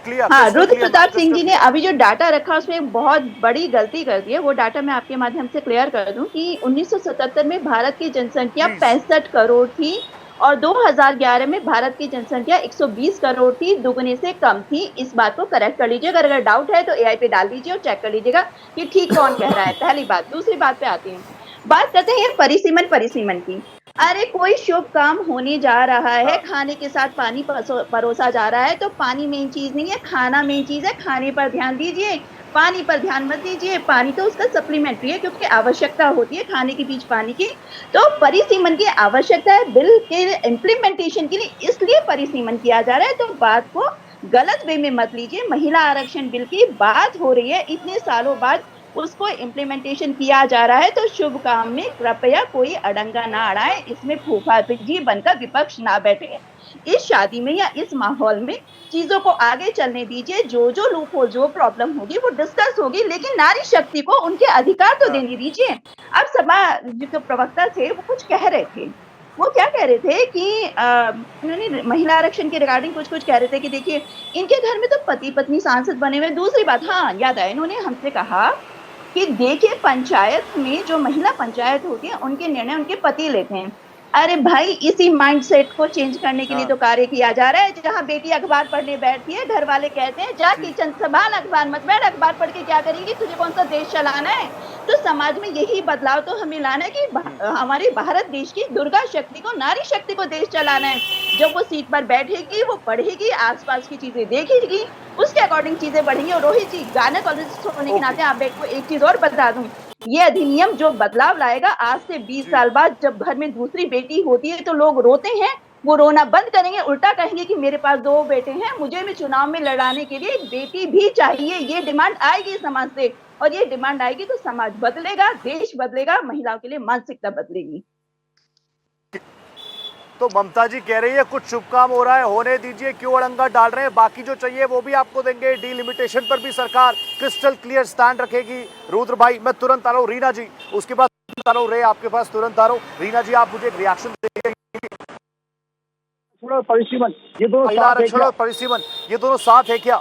हाँ, रुद्र प्रताप सिंह जी ने अभी जो डाटा रखा उसमें एक बहुत बड़ी गलती कर दी है। वो डाटा मैं आपके माध्यम से क्लियर कर दूं कि 1977 में भारत की जनसंख्या 65 करोड़ थी और 2011 में भारत की जनसंख्या 120 करोड़ थी, दुगने से कम थी। इस बात को करेक्ट कर लीजिएगा, अगर डाउट है तो AI पे डाल दीजिए और चेक कर लीजिएगा कि ठीक कौन कह रहा है। पहली बात। दूसरी बात पे आती हैं, बात करते हैं परिसीमन की। अरे कोई शुभ काम होने जा रहा है, खाने के साथ पानी परोसा जा रहा है, तो पानी मेन चीज नहीं है, खाना मेन चीज है। खाने पर ध्यान दीजिए, पानी पर ध्यान मत दीजिए। पानी तो उसका सप्लीमेंट्री है क्योंकि आवश्यकता होती है खाने के बीच पानी की। तो परिसीमन की आवश्यकता है बिल के इम्प्लीमेंटेशन के लिए, इसलिए परिसीमन किया जा रहा है। तो बात को गलत वे में मत लीजिए। महिला आरक्षण बिल की बात हो रही है, इतने सालों बाद उसको इम्प्लीमेंटेशन किया जा रहा है, तो शुभ काम में कृपया कोई अड़ंगा ना अड़ाए, इसमें फूफाजी बनकर विपक्ष ना बैठे। इस शादी में या इस माहौल में चीजों को आगे चलने दीजिए। जो लूप हो, जो प्रॉब्लम होगी वो डिस्कस होगी, लेकिन नारी शक्ति को उनके अधिकार तो देने दीजिए। अब सभा जो प्रवक्ता थे वो कुछ कह रहे थे, वो क्या कह रहे थे कि उन्होंने महिला आरक्षण के रिगार्डिंग कुछ कह रहे थे कि देखिए इनके घर में तो पति पत्नी सांसद बने हुए। दूसरी बात, हाँ याद आया, इन्होंने हमसे कहा कि देखिए पंचायत में जो महिला पंचायत होती है उनके निर्णय उनके पति लेते हैं। अरे भाई, इसी माइंडसेट को चेंज करने के लिए तो कार्य किया जा रहा है। जहां बेटी अखबार पढ़ने बैठती है, घर वाले कहते हैं जा किचन संभाल, अखबार मत बैठ, अखबार पढ़ के क्या करेगी, तुझे कौन सा देश चलाना है। तो समाज में यही बदलाव तो हमें लाना है कि हमारे भारत देश की दुर्गा शक्ति को, नारी शक्ति को देश चलाना है। जब वो सीट पर बैठेगी, वो पढ़ेगी, आसपास की चीजें देखेगी, उसके अकॉर्डिंग चीजें बढ़ेंगी। और रोहित जी, गायनेकोलॉजिस्ट होने के नाते आप को एक चीज और बता दूं, ये अधिनियम जो बदलाव लाएगा, आज से 20 साल बाद जब घर में दूसरी बेटी होती है तो लोग रोते हैं, वो रोना बंद करेंगे, उल्टा कहेंगे कि मेरे पास 2 बेटे हैं, मुझे भी चुनाव में लड़ाने के लिए एक बेटी भी चाहिए। ये डिमांड आएगी समाज से, और ये डिमांड आएगी तो समाज बदलेगा, देश बदलेगा, महिलाओं के लिए मानसिकता बदलेगी। तो ममता जी कह रही है कुछ शुभ काम हो रहा है, होने दीजिए, क्यों अड़ंगा डाल रहे हैं, बाकी जो चाहिए वो भी आपको देंगे। डीलिमिटेशन पर भी सरकार क्रिस्टल क्लियर स्टैंड रखेगी। रुद्र भाई, मैं तुरंत आ रहा हूँ। रीना जी, उसके बाद आ रहा हूँ, रे आपके पास तुरंत आ रहा हूँ। रीना जी, आप मुझे एक रिएक्शन देंगे। परिसीमन, ये दोनों महिला आरक्षण और परिसीमन, ये दोनों साथ है क्या?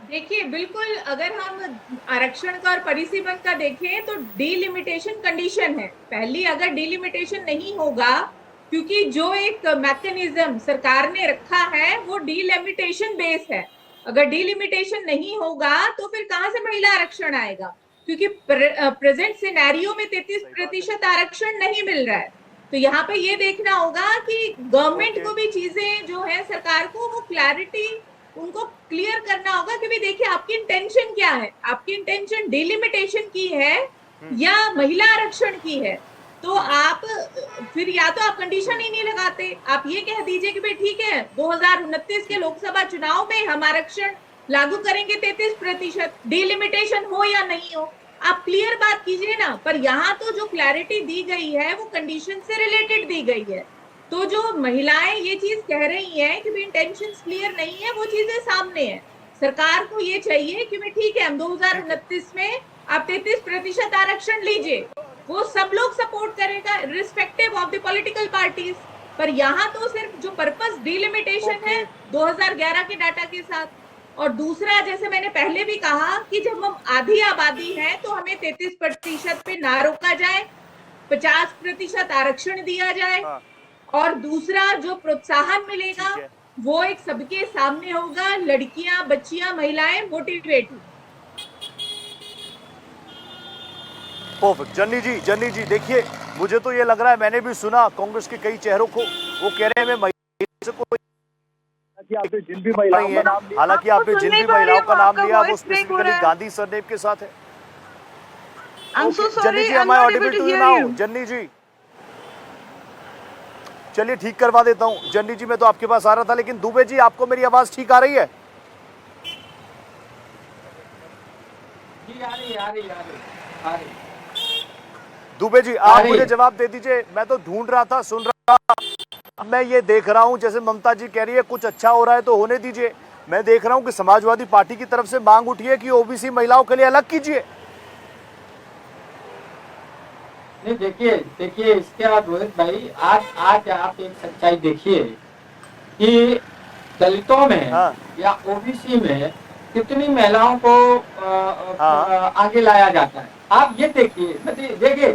देखिए, बिल्कुल, अगर हम आरक्षण का और परिसीमन का देखें तो डीलिमिटेशन कंडीशन है पहली। अगर डीलिमिटेशन नहीं होगा, क्योंकि जो एक मैकेनिज्म सरकार ने रखा है वो डीलिमिटेशन बेस है, अगर डीलिमिटेशन नहीं होगा तो फिर कहां से महिला आरक्षण आएगा? क्योंकि प्रेजेंट सिनेरियो में 33% आरक्षण नहीं मिल रहा है। तो यहाँ पे ये देखना होगा कि गवर्नमेंट को भी चीजें जो है, सरकार को वो क्लैरिटी उनको क्लियर करना होगा कि भाई देखिए आपकी इंटेंशन क्या है, आपकी इंटेंशन डिलिमिटेशन की है या महिला आरक्षण की है। तो आप फिर या तो आप कंडीशन ही नहीं लगाते, आप ये कह दीजिए कि भाई ठीक है 2029 के लोकसभा चुनाव में हम आरक्षण लागू करेंगे 33%, डिलिमिटेशन हो या नहीं हो, आप क्लियर बात कीजिए ना। पर यहाँ तो जो क्लैरिटी दी गई है वो कंडीशन से रिलेटेड दी गई है। तो जो महिलाएं ये चीज कह रही हैं कि इंटेंशंस क्लियर नहीं है, वो चीजें सामने है। सरकार को ये चाहिए कि ठीक है हम 2029 में आप 33% आरक्षण लीजिए, वो सब लोग सपोर्ट करेगा respective of the political parties. पर यहाँ तो सिर्फ जो पर्पस डिलिमिटेशन है 2011 के डाटा के साथ, और दूसरा जैसे मैंने पहले भी कहा कि जब हम आधी आबादी है तो हमें 33% पे ना रोका जाए, 50% आरक्षण दिया जाए, और दूसरा जो प्रोत्साहन मिलेगा वो एक सबके सामने होगा, लड़कियां, बच्चियां, महिलाएं मोटिवेट। परफेक्ट। जन्नी जी देखिए, मुझे तो ये लग रहा है, मैंने भी सुना कांग्रेस के कई चेहरों को, वो कह रहे हैं मैं महिला को, हालांकि आपने जिन भी महिलाओं का नाम लिया वो स्पेसिफिकली गांधी सरनेम के साथ है। जन्नी जी, am I audible to you now? जन्नी जी, चलिए ठीक करवा देता हूँ। जन्नी जी, मैं तो आपके पास आ रहा था, लेकिन दुबे जी आपको मेरी आवाज ठीक आ रही है? जी आ रही। दुबे जी, आप मुझे जवाब दे दीजिए। मैं तो ढूंढ रहा था, सुन रहा था, अब मैं ये देख रहा हूँ जैसे ममता जी कह रही है कुछ अच्छा हो रहा है तो होने दीजिए। मैं देख रहा हूँ कि समाजवादी पार्टी की तरफ से मांग उठी है कि ओबीसी महिलाओं के लिए अलग कीजिए। नहीं, देखिए इसके बाद रोहित भाई, आज आप एक सच्चाई देखिए कि दलितों में या ओबीसी में कितनी महिलाओं को आगे लाया जाता है। आप ये देखिए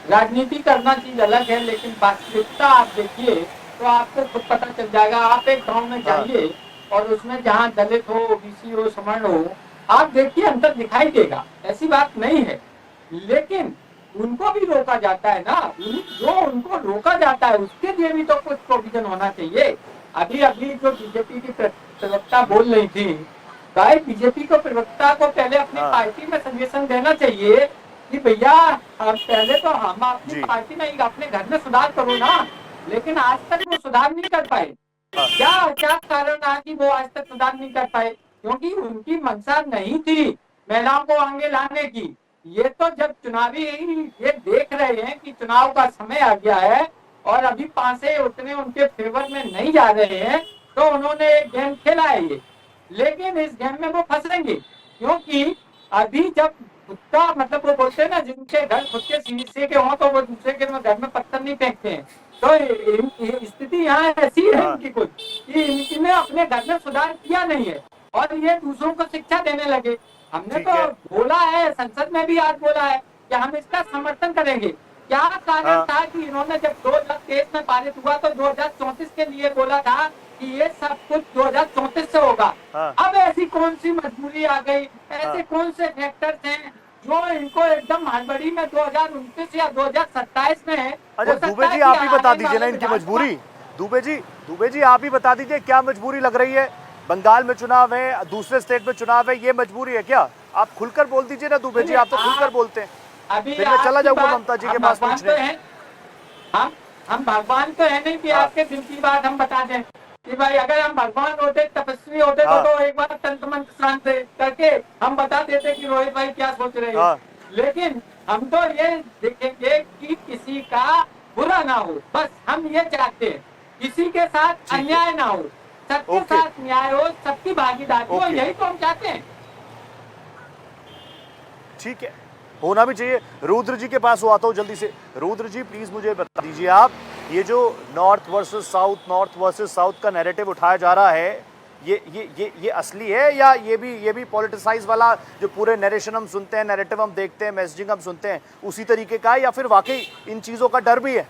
राजनीति करना चीज अलग है, लेकिन वास्तविकता आप देखिए तो आपको खुद पता चल जाएगा। आप एक गांव में जाइए और उसमें जहाँ दलित हो, ओबीसी हो, सवर्ण हो, आप देखिए अंतर दिखाई देगा, ऐसी बात नहीं है। लेकिन उनको भी रोका जाता है ना, जो उनको रोका जाता है उसके लिए भी तो कुछ प्रोविजन होना चाहिए। अभी जो बीजेपी की प्रवक्ता बोल रही थी, बीजेपी को प्रवक्ता को पहले अपनी पार्टी में सजेशन देना चाहिए कि भैया पहले तो हम अपनी पार्टी में अपने घर में सुधार करो ना, लेकिन आज तक वो सुधार नहीं कर पाए। क्या कारण रहा कि वो आज तक सुधार नहीं कर पाए? क्योंकि उनकी मंशा नहीं थी महिलाओं को आगे लाने की। ये तो जब चुनावी ये देख रहे हैं कि चुनाव का समय आ गया है और अभी पासे उतने उनके फेवर में नहीं जा रहे हैं, तो उन्होंने एक गेम खेला है ये। लेकिन इस गेम में वो फंसेंगे, क्योंकि अभी जब खुद का मतलब वो बोलते हैं ना, जिनके घर खुद के शीशे के हों तो वो दूसरे के घर में पत्थर नहीं फेंकते हैं। तो स्थिति यहाँ ऐसी है इनकी कुछ कि इनने अपने घर में सुधार किया नहीं है और ये दूसरों को शिक्षा देने लगे। हमने तो बोला है, संसद में भी आज बोला है कि हम इसका समर्थन करेंगे। क्या कारण था कि इन्होंने जब 2023 में पारित हुआ तो 2034 के लिए बोला था कि ये सब कुछ 2034 से होगा। अब ऐसी कौन सी मजबूरी आ गई, ऐसे कौन से फैक्टर्स हैं जो इनको एकदम हड़बड़ी में 2029 या 2027 में है? अच्छा दुबे जी, आप ही बता दीजिए ना इनकी मजबूरी। दुबे जी आप ही बता दीजिए क्या मजबूरी लग रही है? बंगाल में चुनाव है, दूसरे स्टेट में चुनाव है, ये मजबूरी है क्या? आप खुलकर बोल दीजिए ना दुबे जी, आप तो खुलकर बोलते हैं। अभी फिर मैं चला जाऊंगा ममता जी के पास पूछने। हम भगवान तो है नहीं कि आपके दिल की बात हम बता दें कि भाई अगर हम भगवान होते, तपस्वी होते तो एक बार तंत्र मंत्र शांत करके हम बता देते कि रोहित भाई क्या सोच रहे हैं। लेकिन हम तो ये देखेंगे कि किसी का बुरा ना हो, बस हम ये चाहते हैं, किसी के साथ अन्याय ना हो, सबके साथ न्याय हो, सबकी भागीदारी हो, यही तो हम चाहते हैं। ठीक है, होना भी चाहिए। रुद्र जी के पास आता हूँ जल्दी से। रुद्र जी प्लीज मुझे बता दीजिए, आप ये जो नॉर्थ वर्सेस साउथ का नैरेटिव उठाया जा रहा है, ये असली है या ये भी पॉलिटिसाइज वाला जो पूरे नरेशन हम सुनते हैं, नैरेटिव हम देखते हैं, मैसेजिंग हम सुनते हैं, उसी तरीके का है, या फिर वाकई इन चीजों का डर भी है?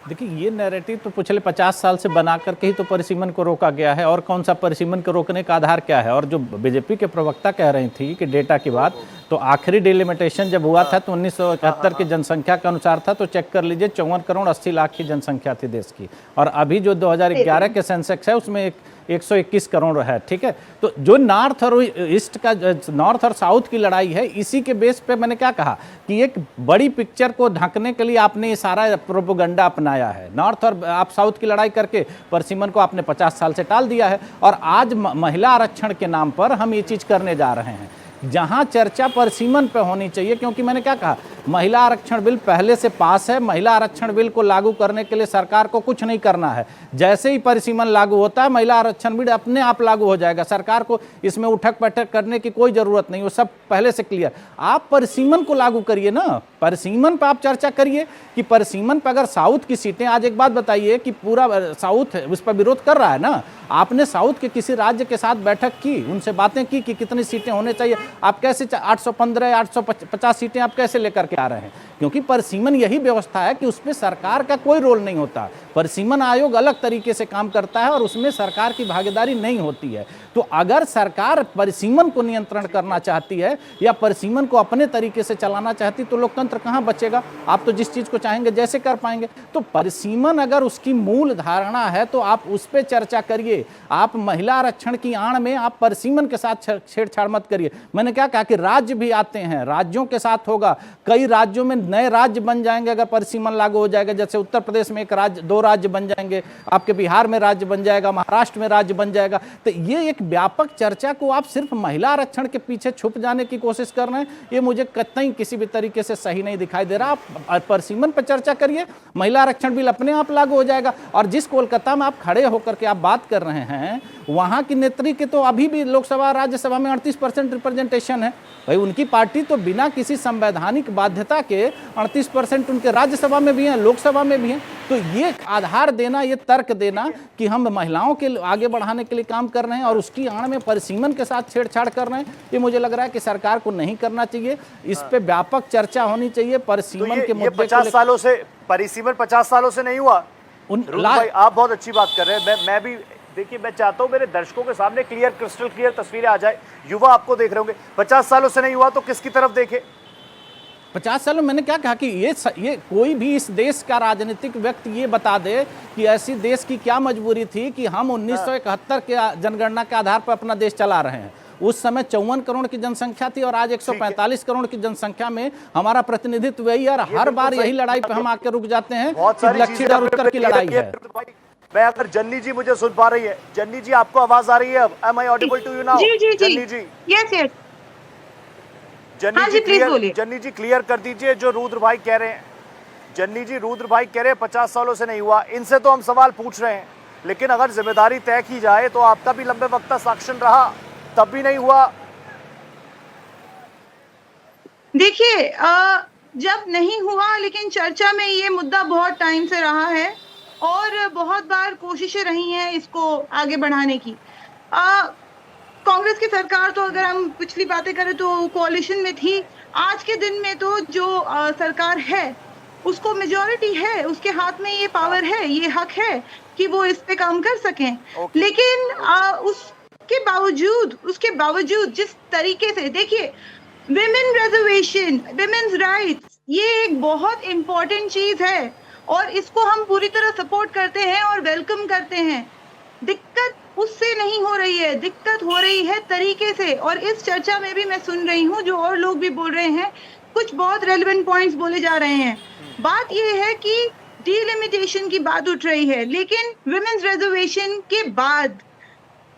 देखिए, ये नैरेटिव तो पिछले 50 साल से बना करके ही तो परिसीमन को रोका गया है, और कौन सा परिसीमन को रोकने का आधार क्या है? और जो बीजेपी के प्रवक्ता कह रही थी कि डेटा की बात, तो आखिरी डिलिमिटेशन जब हुआ था तो 1971 की जनसंख्या के अनुसार था, तो चेक कर लीजिए 54 करोड़ 80 लाख की जनसंख्या थी देश की, और अभी जो 2011 के सेंसेक्स है उसमें 121 करोड़ है। ठीक है, तो जो नॉर्थ और ईस्ट का, नॉर्थ और साउथ की लड़ाई है, इसी के बेस पे मैंने क्या कहा कि एक बड़ी पिक्चर को ढकने के लिए आपने ये सारा प्रोपेगेंडा अपनाया है। नॉर्थ और आप साउथ की लड़ाई करके परिसीमन को आपने 50 साल से टाल दिया है, और आज महिला आरक्षण के नाम पर हम ये चीज़ करने जा रहे हैं, जहां चर्चा परिसीमन पे होनी चाहिए। क्योंकि मैंने क्या कहा, महिला आरक्षण बिल पहले से पास है, महिला आरक्षण बिल को लागू करने के लिए सरकार को कुछ नहीं करना है। जैसे ही परिसीमन लागू होता है, महिला आरक्षण बिल अपने आप लागू हो जाएगा, सरकार को इसमें उठक बैठक करने की कोई जरूरत नहीं, वो सब पहले से क्लियर। आप परिसीमन को लागू करिए ना, परिसीमन पर आप चर्चा करिए कि परिसीमन पर अगर साउथ की सीटें, आज एक बात बताइए कि पूरा साउथ उस पर विरोध कर रहा है ना, आपने साउथ के किसी राज्य के साथ बैठक की, उनसे बातें की कि कितनी सीटें होने चाहिए, आप कैसे 815 850 सीटें आप कैसे लेकर के आ रहे हैं? क्योंकि परिसीमन यही व्यवस्था है कि उसमें सरकार का कोई रोल नहीं होता। परिसीमन आयोग अलग तरीके से काम करता है और उसमें सरकार की भागीदारी नहीं होती है। तो अगर सरकार परिसीमन को नियंत्रण करना चाहती है या परिसीमन को अपने तरीके से चलाना चाहती, तो लोकतंत्र कहाँ बचेगा? आप तो जिस चीज़ को चाहेंगे जैसे कर पाएंगे। तो परिसीमन अगर उसकी मूल धारणा है तो आप उस पर चर्चा करिए। आप महिला आरक्षण की आड़ में आप परिसीमन के साथ छेड़छाड़ मत करिए। मैंने क्या कहा कि राज्य भी आते हैं, राज्यों के साथ होगा, कई राज्यों में नए राज्य बन जाएंगे अगर परिसीमन लागू हो जाएगा। जैसे उत्तर प्रदेश में एक राज्य, 2 राज्य बन जाएंगे, आपके बिहार में राज्य बन जाएगा, महाराष्ट्र में राज्य बन जाएगा। तो ये एक व्यापक चर्चा को आप सिर्फ महिला आरक्षण के पीछे छुप जाने की कोशिश कर रहे हैं, ये मुझे कतई किसी भी तरीके से सही नहीं दिखाई दे रहा। आप परिसीमन पर चर्चा करिए, महिला आरक्षण बिल अपने आप लागू हो जाएगा। और जिस कोलकाता में आप खड़े होकर के आप बात कर रहे हैं, वहां की नेत्री के तो अभी भी लोकसभा राज्यसभा में 38% रिप्रेजेंटेशन है। भाई उनकी पार्टी तो बिना किसी संवैधानिक बाध्यता के 38% उनके राज्यसभा में भी हैं, लोकसभा में भी हैं। तो ये आधार देना, ये तर्क देना कि हम महिलाओं के आगे बढ़ाने के लिए काम कर रहे हैं और उसकी आड़ में परिसीमन के साथ छेड़छाड़ कर रहे हैं, ये मुझे लग रहा है कि सरकार को नहीं करना चाहिए। इस पे व्यापक चर्चा होनी चाहिए। परिसीमन के मुद्दे 50 सालों से, परिसीमन 50 सालों से नहीं हुआ। भाई आप बहुत अच्छी बात कर रहे हैं। मैं भी देखिए, मैं चाहता हूं मेरे दर्शकों के सामने क्रिस्टल क्लियर तस्वीरें आ जाए। युवा आपको देख रहे होंगे, 50 सालों से नहीं हुआ तो किसकी तरफ देखे? 50 सालों में मैंने क्या कहा कि ये कोई भी इस देश का राजनीतिक व्यक्ति ये बता दे कि ऐसी देश की क्या मजबूरी थी कि हम 1971 के जनगणना के आधार पर अपना देश चला रहे हैं। उस समय 54 करोड़ की जनसंख्या थी और आज 145 करोड़ की जनसंख्या में हमारा प्रतिनिधित्व यही है। हर बार यही लड़ाई पे हम आके रुक जाते हैं कि दक्षिण और उत्तर की लड़ाई है। मैं अगर जन्नी जी मुझे सुन पा रही है, जन्नी जी आपको आवाज आ रही है? Am I audible to you now? जन्नी जी, यस यस, जन्नी जी क्लियर कर दीजिए जो रुद्र भाई कह रहे हैं। जन्नी जी, रुद्र भाई कह रहे हैं 50 सालों से नहीं हुआ। इनसे तो हम सवाल पूछ रहे हैं, लेकिन अगर जिम्मेदारी तय की जाए तो आपका भी लंबे वक्त तक शासन रहा, तब भी नहीं हुआ। देखिए, जब नहीं हुआ, लेकिन चर्चा में ये मुद्दा बहुत टाइम से रहा है और बहुत बार कोशिशें रही हैं इसको आगे बढ़ाने की। कांग्रेस की सरकार तो, अगर हम पिछली बातें करें तो कोalition में थी। आज के दिन में तो जो सरकार है उसको मेजॉरिटी है, उसके हाथ में ये पावर है, ये हक है कि वो इस पे काम कर सकें। लेकिन उसके बावजूद जिस तरीके से, देखिए, विमेन रिजर्वेशन, विमेन्स राइट्स, ये एक बहुत इंपॉर्टेंट चीज है और इसको हम पूरी तरह सपोर्ट करते हैं और वेलकम करते हैं। दिक्कत उससे नहीं हो रही है, दिक्कत हो रही है तरीके से। और इस चर्चा में भी मैं सुन रही हूँ जो और लोग भी बोल रहे हैं, कुछ बहुत रेलेवेंट पॉइंट्स बोले जा रहे हैं। बात ये है कि डीलिमिटेशन की बात उठ रही है, लेकिन विमेन्स रिजर्वेशन के बाद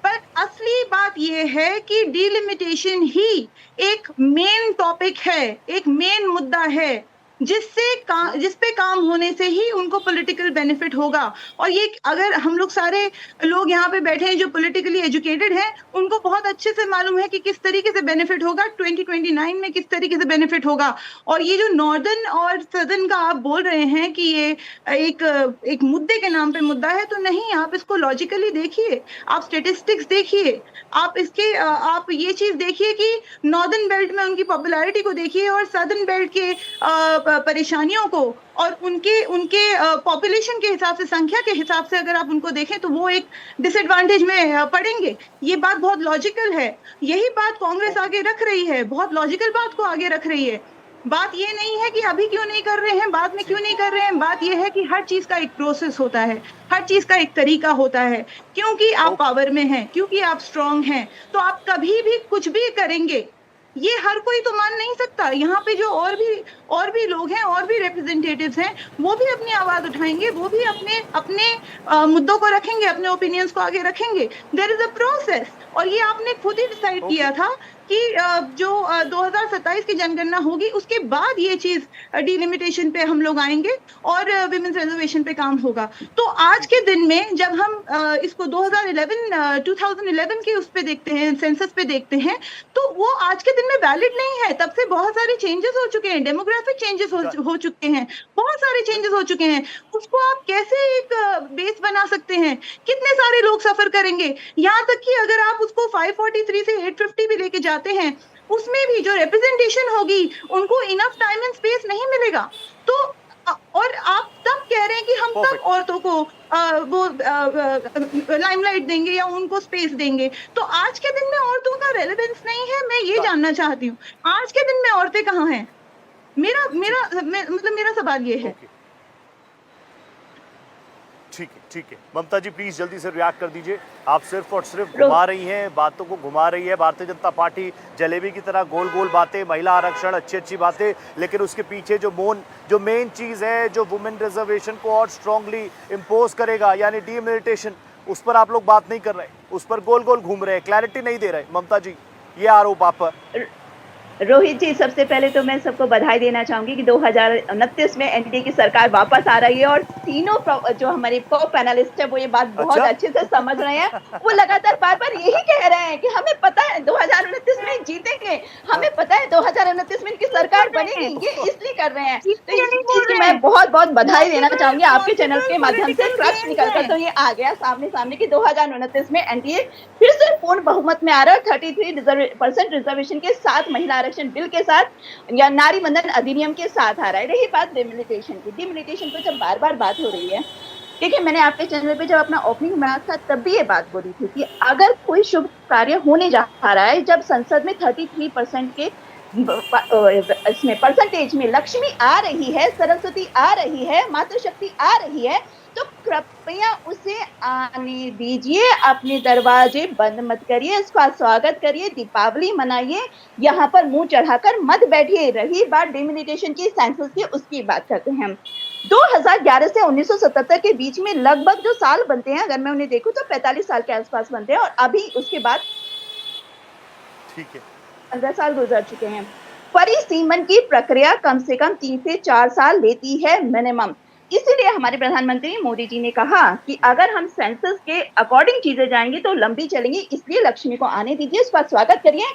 पर असली बात यह है कि डीलिमिटेशन ही एक मेन टॉपिक है, एक मेन मुद्दा है जिस पे काम होने से ही उनको पॉलिटिकल बेनिफिट होगा। और ये अगर हम लोग सारे लोग यहाँ पे बैठे हैं जो पॉलिटिकली एजुकेटेड हैं, उनको बहुत अच्छे से मालूम है कि किस तरीके से बेनिफिट होगा, 2029 में किस तरीके से बेनिफिट होगा। और ये जो नॉर्दर्न और सदर्न का आप बोल रहे हैं कि ये एक मुद्दे के नाम पे मुद्दा है, तो नहीं, आप इसको लॉजिकली देखिए, आप स्टेटिस्टिक्स देखिए, आप ये चीज देखिए कि नॉर्दर्न बेल्ट में उनकी पॉपुलैरिटी को देखिए और सदर्न बेल्ट के परेशानियों को और उनके पॉपुलेशन के हिसाब से, संख्या के हिसाब से अगर आप उनको देखें तो वो एक डिसएडवांटेज में पड़ेंगे। ये बात बहुत लॉजिकल है, यही बात कांग्रेस आगे रख रही है, बहुत लॉजिकल बात को आगे रख रही है। बात ये नहीं है कि अभी क्यों नहीं कर रहे हैं, बाद में क्यों नहीं कर रहे हैं, बात ये है कि हर चीज का एक प्रोसेस होता है, हर चीज का एक तरीका होता है। क्योंकि आप पावर में हैं, क्योंकि आप स्ट्रांग हैं, तो आप कभी भी कुछ भी करेंगे, ये हर कोई तो मान नहीं सकता। यहाँ पे जो और भी लोग हैं, और भी रिप्रेजेंटेटिव्स हैं, वो भी अपनी आवाज उठाएंगे, वो भी अपने मुद्दों को रखेंगे, अपने ओपिनियंस को आगे रखेंगे। देयर इज अ प्रोसेस, और ये आपने खुद ही डिसाइड किया था कि जो 2027 की जनगणना होगी उसके बाद ये चीज डिलिमिटेशन पे हम लोग आएंगे और विमेन्स रिजर्वेशन पे काम होगा। तो आज के दिन में जब हम इसको 2011 के उस पे देखते हैं, सेंसस पे देखते हैं, तो वो आज के दिन में वैलिड नहीं है। तब से बहुत सारे चेंजेस हो चुके हैं, डेमोग्राफिक चेंजेस हो चुके हैं, बहुत सारे चेंजेस हो चुके हैं। उसको आप कैसे एक बेस बना सकते हैं? कितने सारे लोग सफर करेंगे? यहाँ तक कि अगर आप उसको 543 से 850 भी लेके जाते हैं, उसमें भी जो रिप्रेजेंटेशन होगी उनको इनफ टाइम एंड स्पेस नहीं मिलेगा। तो और आप तब कह रहे हैं कि हम तब औरतों को वो लाइमलाइट देंगे या उनको स्पेस देंगे। तो आज के दिन में औरतों का रेलेवेंस नहीं है, मैं ये जानना चाहती हूँ, आज के दिन में औरतें कहाँ हैं? मेरा सवाल ये है। ठीक है ममता जी, प्लीज जल्दी से रिएक्ट कर दीजिए। आप सिर्फ और सिर्फ घुमा रही हैं, बातों को घुमा रही है भारतीय जनता पार्टी, जलेबी की तरह गोल गोल बातें, महिला आरक्षण, अच्छी बातें, लेकिन उसके पीछे जो मेन चीज है, जो वुमेन रिजर्वेशन को और स्ट्रांगली इम्पोज करेगा, यानी डीलिमिटेशन, उस पर आप लोग बात नहीं कर रहे, उस पर गोल गोल घूम रहे हैं, क्लैरिटी नहीं दे रहे। ममता जी, ये आरोप आप पर। रोहित जी, सबसे पहले तो मैं सबको बधाई देना चाहूंगी कि 2029 में एनडीए की सरकार वापस आ रही है और तीनों जो हमारे को पैनलिस्ट है वो ये बात बहुत अच्छे से समझ रहे हैं। वो लगातार बार यही कह रहे हैं कि हमें पता है 2029 में जीतेंगे, हमें पता है 2029 में इनकी सरकार बनेगी, ये इसलिए कर रहे हैं। तो इस चीज की मैं बहुत बधाई देना चाहूंगी आपके चैनल के माध्यम से। ट्रस्ट निकलकर तो ये आ गया सामने की 2029 में एनडीए फिर से पूर्ण बहुमत में आ रहा है, 33% रिजर्वेशन के साथ, महिला बिल के साथ या नारी बंधन अधिनियम के साथ आ रहा है। रही बात डिलिमिटेशन की, डिलिमिटेशन पे जब बार बात हो रही है, देखिए मैंने आपके चैनल पे जब अपना ओपनिंग बनाया था तब भी ये बात बोली थी कि अगर कोई शुभ कार्य होने जा रहा है, जब संसद में 33% के इसमें परसेंटेज में लक्ष्मी आ रही है, सरस्वती आ रही है, मातृशक्ति आ रही है, तो कृपया उसे आने दीजिए, अपने दरवाजे बंद मत करिए, इसका स्वागत करिए, दीपावली मनाइए, यहाँ पर मुंह चढ़ाकर मत बैठिए। रही बात डिलिमिटेशन की, सेंसस की, उसकी बात करते हैं। 2011 से 1977 के बीच में लगभग जो साल बनते हैं, अगर मैं उन्हें देखूं तो 45 साल के आसपास बनते हैं, और अभी उसके बाद 15 साल गुजर चुके हैं। परिसीमन की प्रक्रिया कम से कम 3 से 4 साल लेती है मिनिमम। इसीलिए हमारे प्रधानमंत्री मोदी जी ने कहा कि अगर हम सेंसस के अकॉर्डिंग चीजें जाएंगी तो लंबी चलेंगी, इसलिए लक्ष्मी को आने दीजिए, उसका स्वागत करिए,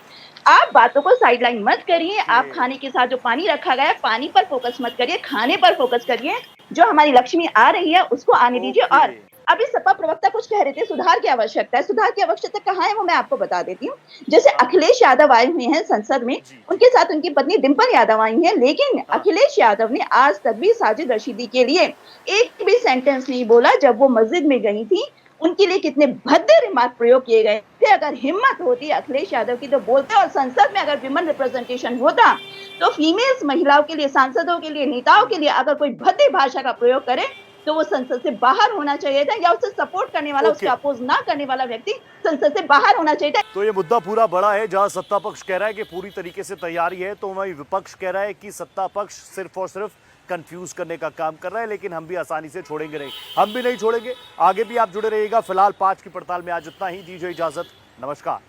आप बातों को साइडलाइन मत करिए, आप खाने के साथ जो पानी रखा गया है पानी पर फोकस मत करिए, खाने पर फोकस करिए, जो हमारी लक्ष्मी आ रही है उसको आने दीजिए। और अभी सपा प्रवक्ता कुछ कह रहे थे सुधार की आवश्यकता है, सुधार की आवश्यकता कहाँ है वो मैं आपको बता देती हूँ। जैसे अखिलेश यादव आए हुए हैं संसद में, उनके साथ उनकी पत्नी डिंपल यादव आई हैं, लेकिन अखिलेश यादव ने आज तक भी साजिद रशीदी के लिए एक भी सेंटेंस नहीं बोला। जब वो मस्जिद में गई थी उनके लिए कितने भद्दे रिमार्क प्रयोग किए गए थे। अगर हिम्मत होती अखिलेश यादव की तो बोलते, और संसद में अगर विमेन रिप्रेजेंटेशन होता तो फीमेल्स, महिलाओं के लिए, सांसदों के लिए, नेताओं के लिए अगर कोई भद्दे भाषा का प्रयोग करे तो वो संसद से बाहर होना चाहिए था, या उसे सपोर्ट करने वाला, उसके अपोज ना करने वाला व्यक्ति संसद से बाहर होना चाहिए था। तो ये मुद्दा पूरा बड़ा है, जहां सत्ता पक्ष कह रहा है कि पूरी तरीके से तैयारी है, तो वहीं विपक्ष कह रहा है कि सत्ता पक्ष सिर्फ और सिर्फ कंफ्यूज करने का काम कर रहा है, लेकिन हम भी आसानी से छोड़ेंगे नहीं, हम भी नहीं छोड़ेंगे। आगे भी आप जुड़े रहिएगा। फिलहाल 5 की पड़ताल में आज इतना ही। दीजिए इजाजत, नमस्कार।